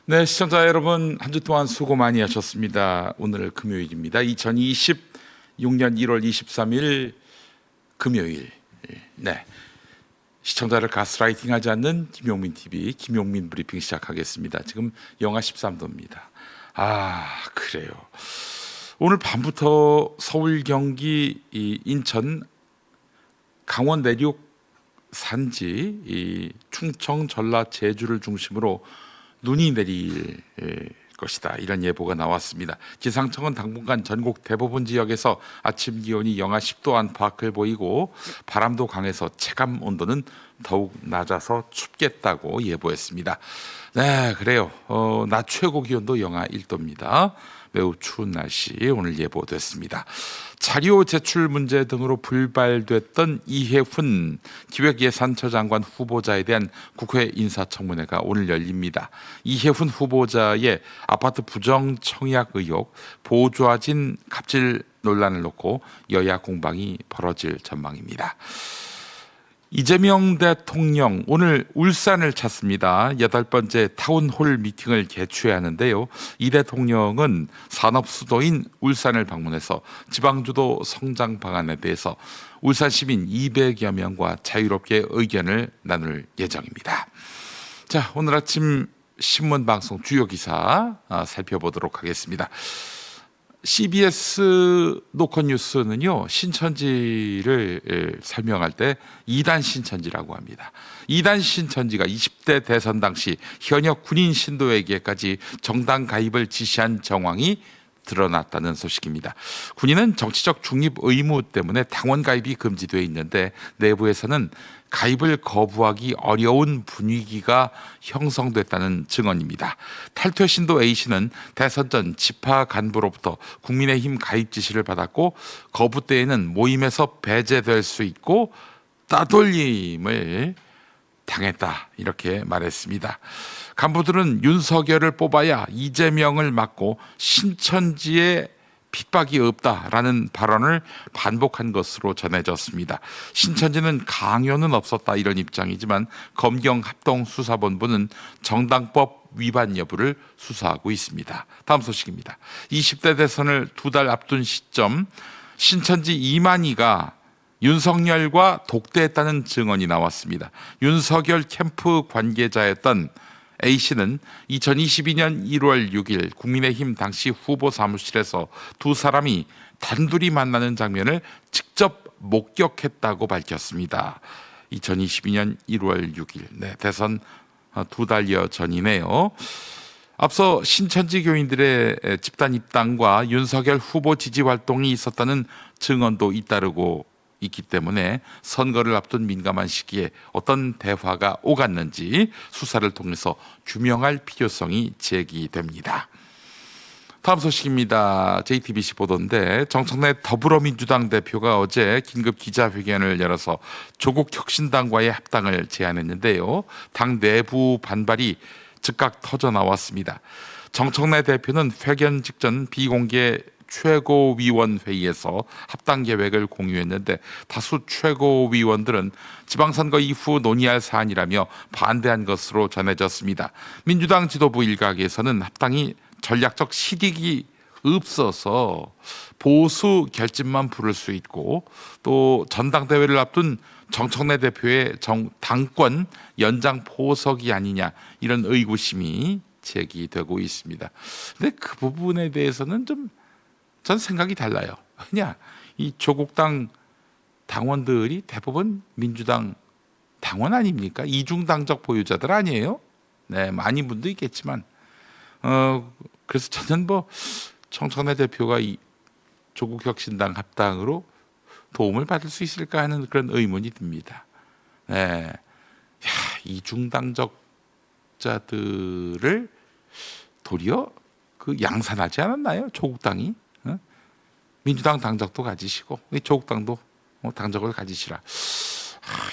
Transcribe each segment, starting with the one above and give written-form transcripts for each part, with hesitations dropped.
네, 시청자 여러분, 한 주 동안 수고 많이 하셨습니다. 오늘 금요일입니다. 2026년 1월 23일 금요일. 네, 시청자를 가스라이팅하지 않는 김용민 TV 김용민 브리핑 시작하겠습니다. 지금 영하 13도입니다. 그래요. 오늘 밤부터 서울, 경기, 인천, 강원 내륙 산지, 충청, 전라, 제주를 중심으로 눈이 내릴 것이다, 이런 예보가 나왔습니다. 기상청은 당분간 전국 대부분 지역에서 아침 기온이 영하 10도 안팎을 보이고 바람도 강해서 체감 온도는 더욱 낮아서 춥겠다고 예보했습니다. 네, 그래요. 낮 최고 기온도 영하 1도입니다. 매우 추운 날씨 오늘 예보됐습니다. 자료 제출 문제 등으로 불발됐던 이해훈 기획예산처 장관 후보자에 대한 국회 인사청문회가 오늘 열립니다. 이해훈 후보자의 아파트 부정 청약 의혹, 보좌진 갑질 논란을 놓고 여야 공방이 벌어질 전망입니다. 이재명 대통령 오늘 울산을 찾습니다. 8번째 타운홀 미팅을 개최해야 하는데요. 이 대통령은 산업 수도인 울산을 방문해서 지방주도 성장 방안에 대해서 울산 시민 200여 명과 자유롭게 의견을 나눌 예정입니다. 자, 오늘 아침 신문 방송 주요 기사 살펴보도록 하겠습니다. CBS 노컷뉴스는요, 신천지를 설명할 때 2단 신천지라고 합니다. 2단 신천지가 20대 대선 당시 현역 군인 신도에게까지 정당 가입을 지시한 정황이 드러났다는 소식입니다. 군인은 정치적 중립 의무 때문에 당원 가입이 금지되어 있는데 내부에서는 가입을 거부하기 어려운 분위기가 형성됐다는 증언입니다. 탈퇴 신도 A씨는 대선 전 지파 간부로부터 국민의힘 가입 지시를 받았고 거부 때에는 모임에서 배제될 수 있고 따돌림을 당했다, 이렇게 말했습니다. 간부들은 윤석열을 뽑아야 이재명을 막고 신천지에 핍박이 없다라는 발언을 반복한 것으로 전해졌습니다. 신천지는 강요는 없었다, 이런 입장이지만 검경합동수사본부는 정당법 위반 여부를 수사하고 있습니다. 다음 소식입니다. 20대 대선을 2달 앞둔 시점 신천지 이만희가 윤석열과 독대했다는 증언이 나왔습니다. 윤석열 캠프 관계자였던 A씨는 2022년 1월 6일 국민의힘 당시 후보 사무실에서 두 사람이 단둘이 만나는 장면을 직접 목격했다고 밝혔습니다. 2022년 1월 6일, 네, 대선 2달여 전이네요. 앞서 신천지 교인들의 집단 입당과 윤석열 후보 지지 활동이 있었다는 증언도 잇따르고 있기 때문에 선거를 앞둔 민감한 시기에 어떤 대화가 오갔는지 수사를 통해서 규명할 필요성이 제기됩니다. 다음 소식입니다. JTBC 보도인데 정청래 더불어민주당 대표가 어제 긴급 기자회견을 열어서 조국 혁신당과의 합당을 제안했는데요. 당 내부 반발이 즉각 터져 나왔습니다. 정청래 대표는 회견 직전 비공개 최고위원 회의에서 합당 계획을 공유했는데 다수 최고위원들은 지방선거 이후 논의할 사안이라며 반대한 것으로 전해졌습니다. 민주당 지도부 일각에서는 합당이 전략적 실익이 없어서 보수 결집만 부를 수 있고 또 전당대회를 앞둔 정청래 대표의 당권 연장 포석이 아니냐, 이런 의구심이 제기되고 있습니다. 근데 그 부분에 대해서는 전 생각이 달라요. 왜냐, 이 조국당 당원들이 대부분 민주당 당원 아닙니까? 이중당적 보유자들 아니에요? 네, 많은 분도 있겠지만, 그래서 저는 정청래 대표가 이 조국 혁신당 합당으로 도움을 받을 수 있을까 하는 그런 의문이 듭니다. 네, 이중당적자들을 도리어 양산하지 않았나요? 조국당이? 민주당 당적도 가지시고 조국당도 당적을 가지시라.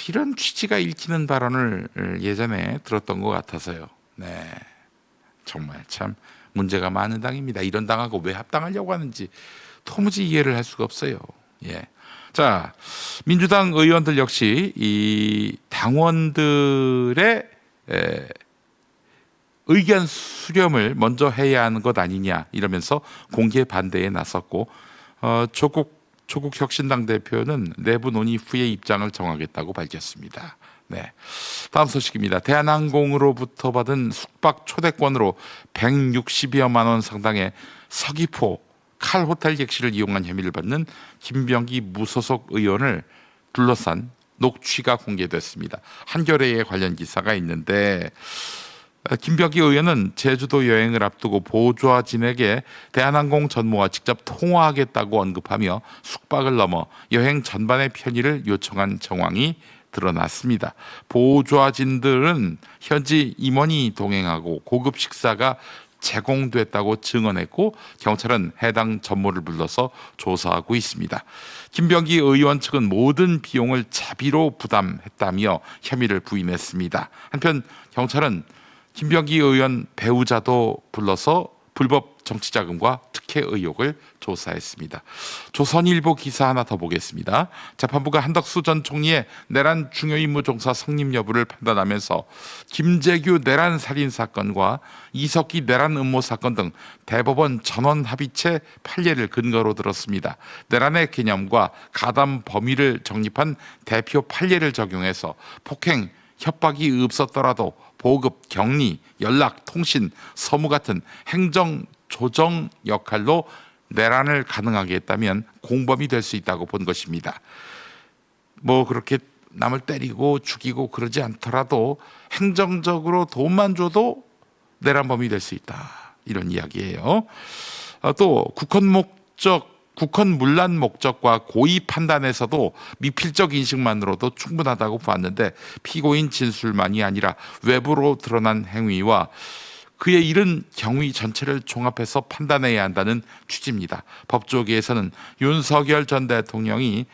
이런 취지가 읽히는 발언을 예전에 들었던 것 같아서요. 네, 정말 참 문제가 많은 당입니다. 이런 당하고 왜 합당하려고 하는지 도무지 이해를 할 수가 없어요. 예. 자, 민주당 의원들 역시 이 당원들의 의견 수렴을 먼저 해야 하는 것 아니냐 이러면서 공개 반대에 나섰고 조국 혁신당 대표는 내부 논의 후에 입장을 정하겠다고 밝혔습니다. 네, 다음 소식입니다. 대한항공으로부터 받은 숙박 초대권으로 160여만 원 상당의 서귀포 칼 호텔 객실을 이용한 혐의를 받는 김병기 무소속 의원을 둘러싼 녹취가 공개됐습니다. 한겨레에 관련 기사가 있는데 김병기 의원은 제주도 여행을 앞두고 보좌진에게 대한항공 전무와 직접 통화하겠다고 언급하며 숙박을 넘어 여행 전반의 편의를 요청한 정황이 드러났습니다. 보좌진들은 현지 임원이 동행하고 고급 식사가 제공됐다고 증언했고 경찰은 해당 전무를 불러서 조사하고 있습니다. 김병기 의원 측은 모든 비용을 자비로 부담했다며 혐의를 부인했습니다. 한편 경찰은 김병기 의원 배우자도 불러서 불법 정치자금과 특혜 의혹을 조사했습니다. 조선일보 기사 하나 더 보겠습니다. 재판부가 한덕수 전 총리의 내란 중요임무 종사 성립 여부를 판단하면서 김재규 내란 살인 사건과 이석기 내란 음모 사건 등 대법원 전원 합의체 판례를 근거로 들었습니다. 내란의 개념과 가담 범위를 정립한 대표 판례를 적용해서 폭행, 협박이 없었더라도 보급, 격리, 연락, 통신, 서무 같은 행정 조정 역할로 내란을 가능하게 했다면 공범이 될 수 있다고 본 것입니다. 뭐 그렇게 남을 때리고 죽이고 그러지 않더라도 행정적으로 돈만 줘도 내란범이 될 수 있다. 이런 이야기예요. 또 국헌 문란 목적과 고의 판단에서도 미필적 인식만으로도 충분하다고 봤는데 피고인 진술만이 아니라 외부로 드러난 행위와 그의 이른 경위 전체를 종합해서 판단해야 한다는 취지입니다. 법조계에서는 윤석열 전 대통령이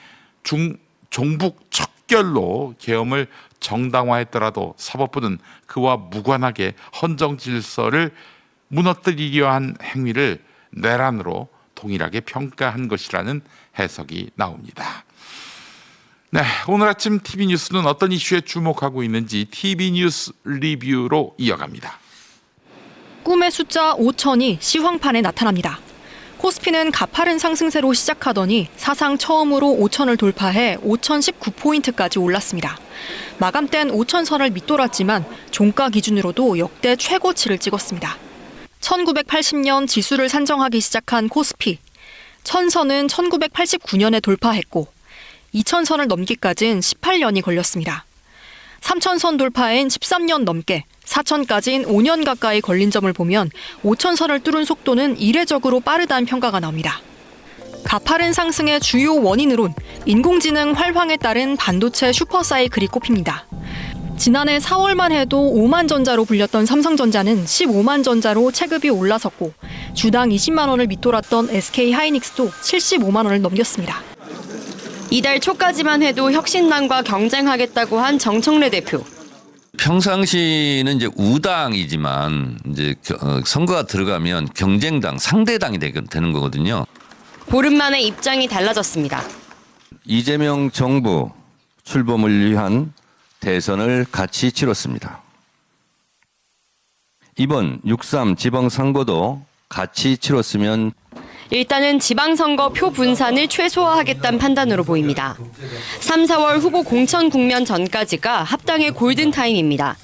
종북 척결로 계엄을 정당화했더라도 사법부는 그와 무관하게 헌정 질서를 무너뜨리려 한 행위를 내란으로 동일하게 평가한 것이라는 해석이 나옵니다. 네, 오늘 아침 TV뉴스는 어떤 이슈에 주목하고 있는지 TV뉴스 리뷰로 이어갑니다. 꿈의 숫자 5천이 시황판에 나타납니다. 코스피는 가파른 상승세로 시작하더니 사상 처음으로 5천을 돌파해 5,019포인트까지 올랐습니다. 마감 땐 5천선을 밑돌았지만 종가 기준으로도 역대 최고치를 찍었습니다. 1980년 지수를 산정하기 시작한 코스피. 1000선은 1989년에 돌파했고 2000선을 넘기까진 18년이 걸렸습니다. 3000선 돌파엔 13년 넘게, 4000까지는 5년 가까이 걸린 점을 보면 5000선을 뚫은 속도는 이례적으로 빠르다는 평가가 나옵니다. 가파른 상승의 주요 원인으론 인공지능 활황에 따른 반도체 슈퍼사이클이 꼽힙니다. 지난해 4월만 해도 5만 전자로 불렸던 삼성전자는 15만 전자로 체급이 올라섰고 주당 20만 원을 밑돌았던 SK하이닉스도 75만 원을 넘겼습니다. 이달 초까지만 해도 혁신당과 경쟁하겠다고 한 정청래 대표. 평상시는 이제 우당이지만 이제 선거가 들어가면 경쟁당, 상대당이 되는 거거든요. 보름 만에 입장이 달라졌습니다. 이재명 정부 출범을 위한 대선을 같이 치렀습니다. 이번 6.3 지방선거도 같이 치렀으면 일단은 지방선거 표 분산을 최소화하겠다는 판단으로 보입니다. 3, 4월 후보 공천 국면 전까지가 합당의 골든타임입니다.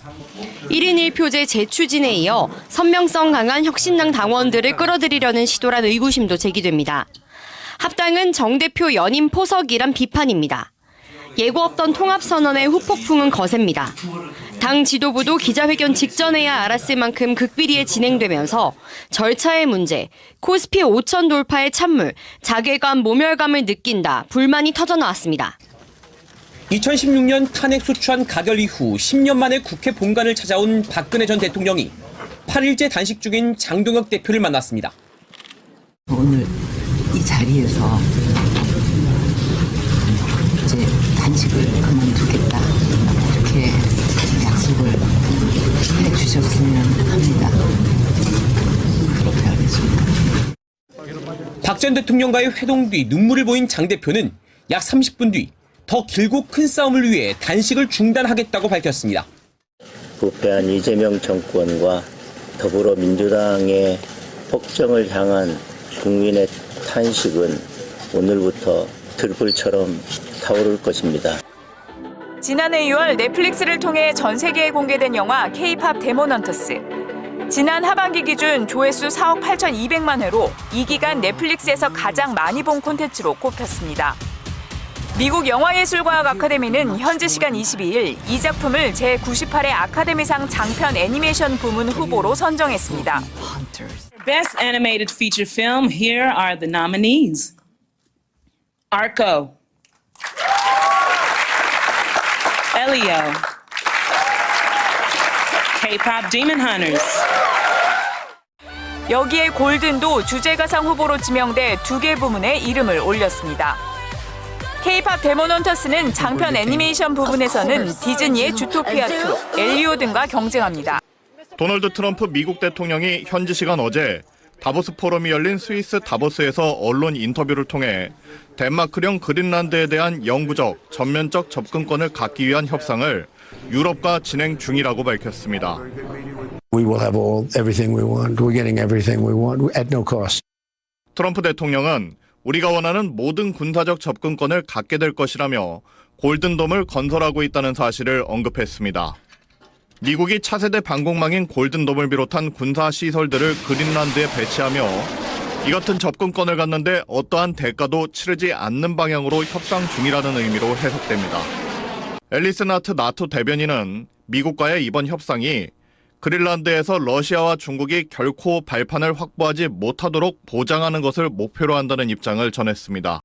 1인 1표제 재추진에 이어 선명성 강한 혁신당 당원들을 끌어들이려는 시도란 의구심도 제기됩니다. 합당은 정 대표 연임 포석이란 비판입니다. 예고 없던 통합선언의 후폭풍은 거셉니다. 당 지도부도 기자회견 직전에야 알았을 만큼 극비리에 진행되면서 절차의 문제, 코스피 5천 돌파의 찬물, 자괴감, 모멸감을 느낀다, 불만이 터져나왔습니다. 2016년 탄핵 소추안 가결 이후 10년 만에 국회 본관을 찾아온 박근혜 전 대통령이 8일째 단식 중인 장동혁 대표를 만났습니다. 오늘 이 자리에서 이제 단식을 그만두겠다 이렇게 약속을 해주셨으면 합니다. 그렇게 하겠습니다. 박 전 대통령과의 회동 뒤 눈물을 보인 장 대표는 약 30분 뒤 더 길고 큰 싸움을 위해 단식을 중단하겠다고 밝혔습니다. 부패한 이재명 정권과 더불어민주당의 폭정을 향한 국민의 탄식은 오늘부터 들불처럼 타오를 것입니다. 지난해 6월 넷플릭스를 통해 전 세계에 공개된 영화 K-팝 데몬헌터스. 지난 하반기 기준 조회수 4억 8,200만 회로 이 기간 넷플릭스에서 가장 많이 본 콘텐츠로 꼽혔습니다. 미국 영화예술과학 아카데미는 현지 시간 22일 이 작품을 제98회 아카데미상 장편 애니메이션 부문 후보로 선정했습니다. Best Animated Feature Film, here are the nominees. Arco, Elio, K-pop Demon Hunters. 여기에 골든도 주제가상 후보로 지명돼 2개 부문에 이름을 올렸습니다. K-팝 데몬헌터스는 장편 애니메이션 부분에서는 디즈니의 주토피아2, 엘리오 등과 경쟁합니다. 도널드 트럼프 미국 대통령이 현지 시간 어제 다보스 포럼이 열린 스위스 다보스에서 언론 인터뷰를 통해 덴마크령 그린란드에 대한 영구적, 전면적 접근권을 갖기 위한 협상을 유럽과 진행 중이라고 밝혔습니다. We will have everything we want. We're getting everything we want at no cost. 트럼프 대통령은 우리가 원하는 모든 군사적 접근권을 갖게 될 것이라며 골든돔을 건설하고 있다는 사실을 언급했습니다. 미국이 차세대 방공망인 골든돔을 비롯한 군사 시설들을 그린란드에 배치하며 이 같은 접근권을 갖는데 어떠한 대가도 치르지 않는 방향으로 협상 중이라는 의미로 해석됩니다. 앨리스 나트 나토 대변인은 미국과의 이번 협상이 그린란드에서 러시아와 중국이 결코 발판을 확보하지 못하도록 보장하는 것을 목표로 한다는 입장을 전했습니다.